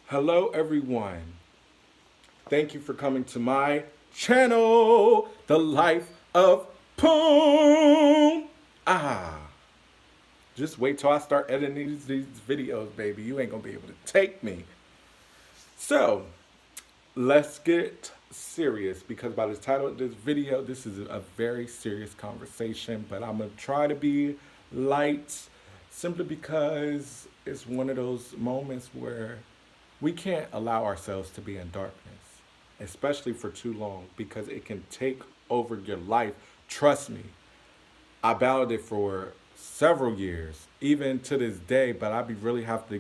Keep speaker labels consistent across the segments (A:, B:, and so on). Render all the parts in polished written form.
A: Hello, everyone. Thank you for coming to my channel, The Life of Poom. Ah, just wait till I start editing these videos, baby. You ain't gonna be able to take me. So, let's get serious because by the title of this video, this is a very serious conversation, but I'm gonna try to be light simply because it's one of those moments where we can't allow ourselves to be in darkness, especially for too long, because it can take over your life. Trust me, I battled it for several years, even to this day. But I be really have to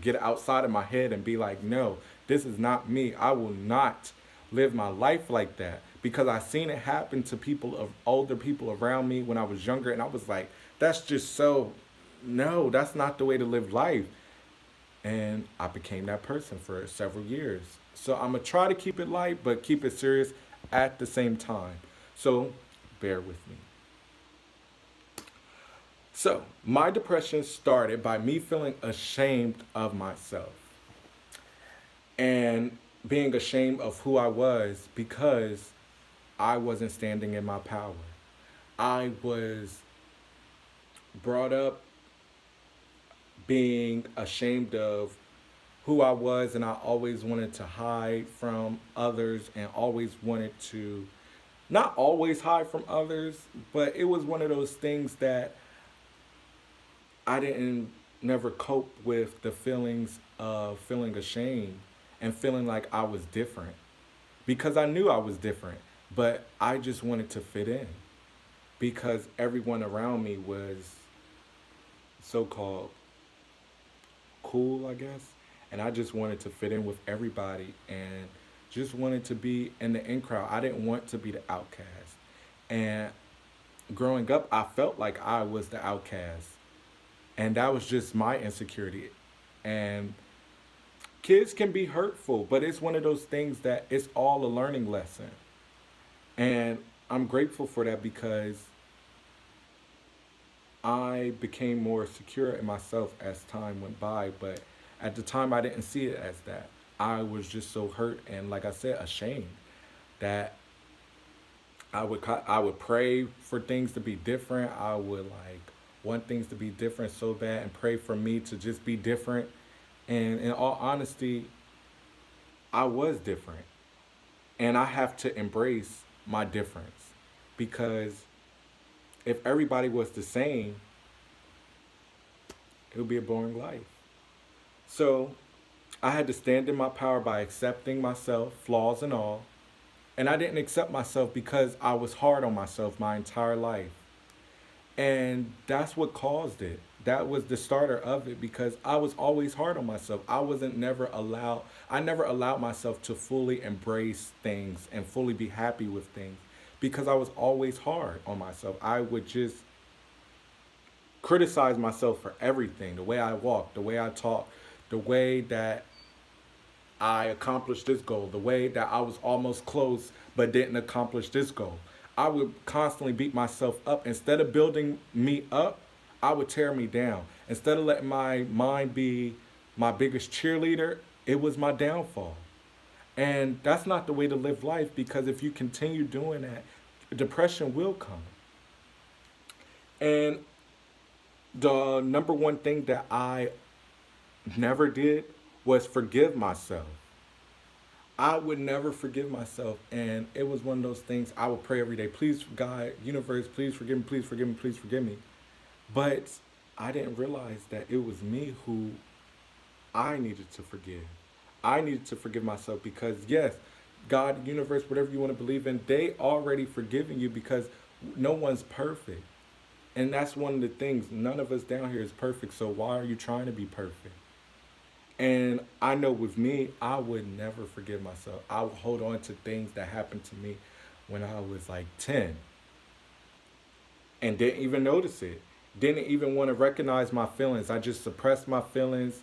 A: get outside of my head and be like, no, this is not me. I will not live my life like that because I seen it happen to people of older people around me when I was younger, and I was like, that's just so. No, that's not the way to live life. And I became that person for several years. So I'm gonna try to keep it light, but keep it serious at the same time. So bear with me. So, my depression started by me feeling ashamed of myself and being ashamed of who I was because I wasn't standing in my power. I was brought up being ashamed of who I was, and I always wanted to hide from others and always wanted to not always hide from others, but it was one of those things that I didn't never cope with the feelings of feeling ashamed and feeling like I was different because I knew I was different, but I just wanted to fit in because everyone around me was so called cool, I guess, and I just wanted to fit in with everybody and just wanted to be in the in crowd. I didn't want to be the outcast. And growing up, I felt like I was the outcast. And that was just my insecurity. And kids can be hurtful, but it's one of those things that it's all a learning lesson. And I'm grateful for that because I became more secure in myself as time went by. But at the time, I didn't see it as that. I was just so hurt and, like I said, ashamed that I would pray for things to be different. I would like want things to be different so bad and pray for me to just be different. And in all honesty, I was different. And I have to embrace my difference because if everybody was the same, it would be a boring life. So I had to stand in my power by accepting myself, flaws and all. And I didn't accept myself because I was hard on myself my entire life. And that's what caused it. That was the starter of it because I was always hard on myself. I never allowed myself to fully embrace things and fully be happy with things because I was always hard on myself. I would just criticize myself for everything, the way I walk, the way I talk, the way that I accomplished this goal, the way that I was almost close but didn't accomplish this goal. I would constantly beat myself up. Instead of building me up, I would tear me down. Instead of letting my mind be my biggest cheerleader, it was my downfall. And that's not the way to live life because if you continue doing that, depression will come. And the number one thing that I never did was forgive myself. I would never forgive myself. And it was one of those things I would pray every day. Please, God, universe, please forgive me, please forgive me, please forgive me. But I didn't realize that it was me who I needed to forgive. I needed to forgive myself because, yes, God, universe, whatever you want to believe in, they already forgiven you because no one's perfect. And that's one of the things. None of us down here is perfect. So why are you trying to be perfect? And I know with me, I would never forgive myself. I would hold on to things that happened to me when I was like 10 and didn't even notice it. Didn't even want to recognize my feelings. I just suppressed my feelings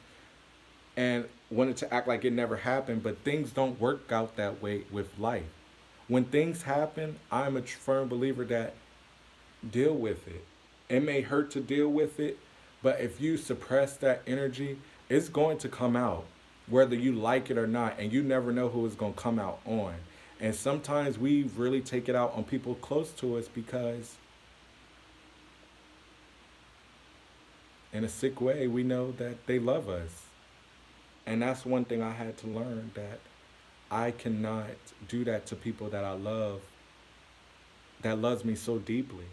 A: and wanted to act like it never happened. But things don't work out that way with life. When things happen, I'm a firm believer that deal with it. It may hurt to deal with it, but if you suppress that energy, it's going to come out. whether you like it or not, and you never know who it's going to come out on. And sometimes we really take it out on people close to us because, in a sick way, we know that they love us. And that's one thing I had to learn, that I cannot do that to people that I love, that loves me so deeply.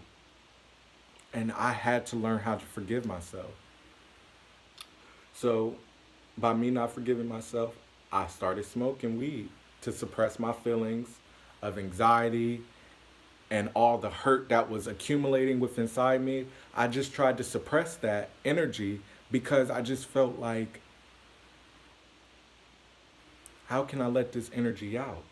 A: And I had to learn how to forgive myself. So, by me not forgiving myself, I started smoking weed to suppress my feelings of anxiety and all the hurt that was accumulating within inside me. I just tried to suppress that energy because I just felt like, how can I let this energy out?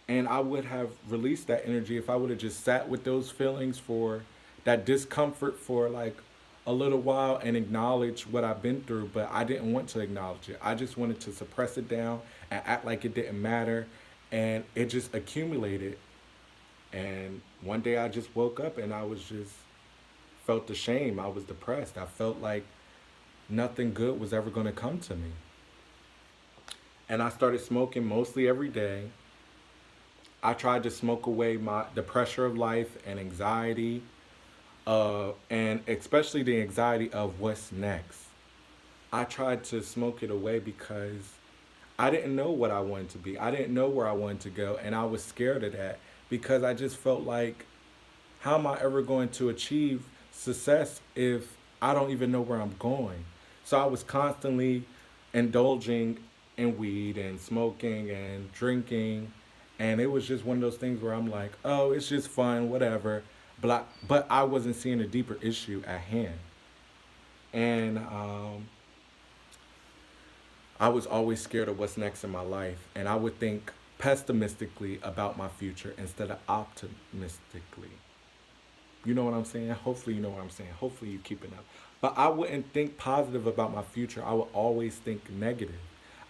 A: And I would have released that energy if I would have just sat with those feelings, for that discomfort, for like a little while, and acknowledge what I've been through. But I didn't want to acknowledge it. I just wanted to suppress it down and act like it didn't matter. And it just accumulated. And one day I just woke up and I was just felt the shame. I was depressed. I felt like nothing good was ever going to come to me. And I started smoking mostly every day. I tried to smoke away the pressure of life and anxiety, and especially the anxiety of what's next. I tried to smoke it away because I didn't know what I wanted to be. I didn't know where I wanted to go, and I was scared of that because I just felt like, how am I ever going to achieve success if I don't even know where I'm going? So I was constantly indulging in weed and smoking and drinking, and it was just one of those things where I'm like, oh, it's just fun, whatever. But I wasn't seeing a deeper issue at hand. And I was always scared of what's next in my life. And I would think pessimistically about my future instead of optimistically. You know what I'm saying? Hopefully you know what I'm saying. Hopefully you keeping up. But I wouldn't think positive about my future. I would always think negative.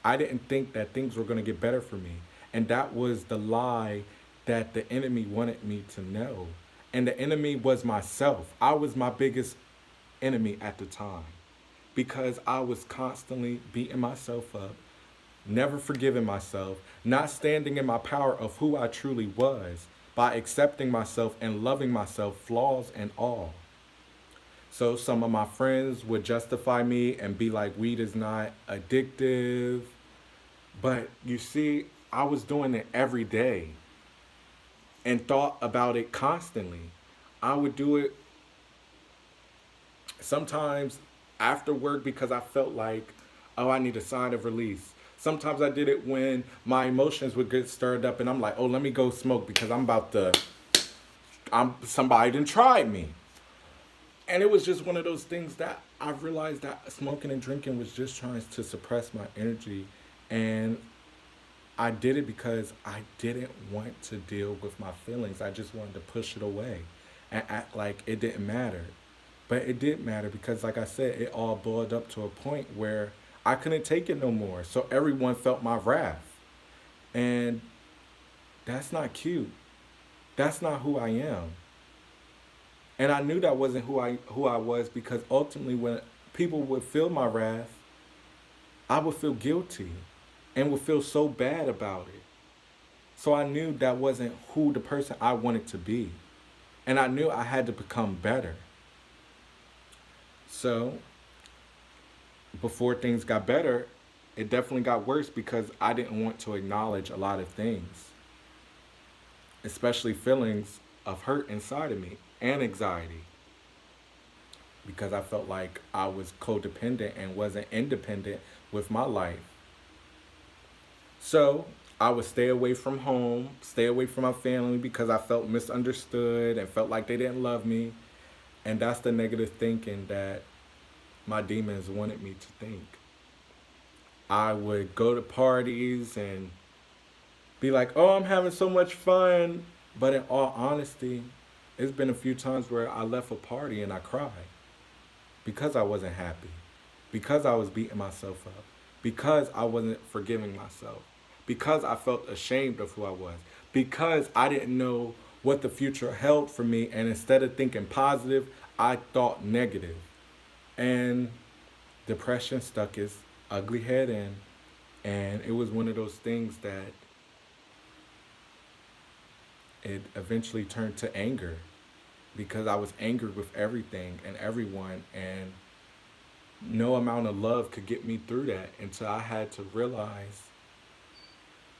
A: I didn't think that things were going to get better for me. And that was the lie that the enemy wanted me to know. And the enemy was myself. I was my biggest enemy at the time because I was constantly beating myself up, never forgiving myself, not standing in my power of who I truly was by accepting myself and loving myself, flaws and all. So some of my friends would justify me and be like, weed is not addictive. But you see, I was doing it every day and thought about it constantly. I would do it sometimes after work because I felt like, oh, I need a sign of release. Sometimes I did it when my emotions would get stirred up and I'm like, oh, let me go smoke because somebody done tried me. And it was just one of those things that I realized that smoking and drinking was just trying to suppress my energy. And I did it because I didn't want to deal with my feelings. I just wanted to push it away and act like it didn't matter. But it did matter because, like I said, it all boiled up to a point where I couldn't take it no more. So everyone felt my wrath. And that's not cute. That's not who I am. And I knew that wasn't who I was because ultimately when people would feel my wrath, I would feel guilty and would feel so bad about it. So I knew that wasn't who the person I wanted to be. And I knew I had to become better. So before things got better, it definitely got worse because I didn't want to acknowledge a lot of things, especially feelings of hurt inside of me and anxiety, because I felt like I was codependent and wasn't independent with my life. So I would stay away from home, stay away from my family because I felt misunderstood and felt like they didn't love me. And that's the negative thinking that my demons wanted me to think. I would go to parties and be like, oh, I'm having so much fun. But in all honesty, it's been a few times where I left a party and I cried because I wasn't happy, because I was beating myself up, because I wasn't forgiving myself, because I felt ashamed of who I was, because I didn't know what the future held for me. And instead of thinking positive, I thought negative. And depression ugly head in. And it was one of those things that it eventually turned to anger because I was angry with everything and everyone, and no amount of love could get me through that until I had to realize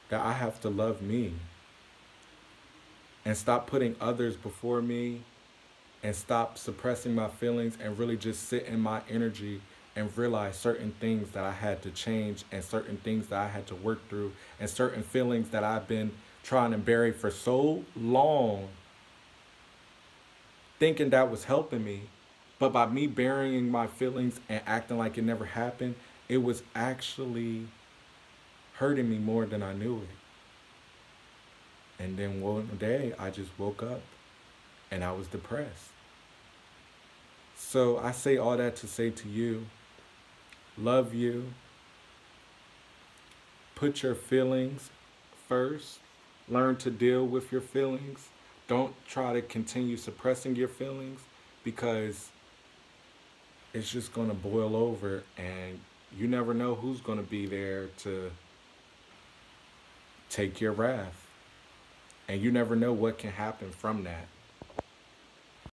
A: that I have to love me and stop putting others before me and stop suppressing my feelings and really just sit in my energy and realize certain things that I had to change and certain things that I had to work through and certain feelings that I've been trying to bury for so long, thinking that was helping me. But by me burying my feelings and acting like it never happened, it was actually hurting me more than I knew it. And then one day I just woke up and I was depressed. So I say all that to say to you, love you, put your feelings first, learn to deal with your feelings. Don't try to continue suppressing your feelings because it's just going to boil over and you never know who's going to be there to take your wrath. And you never know what can happen from that.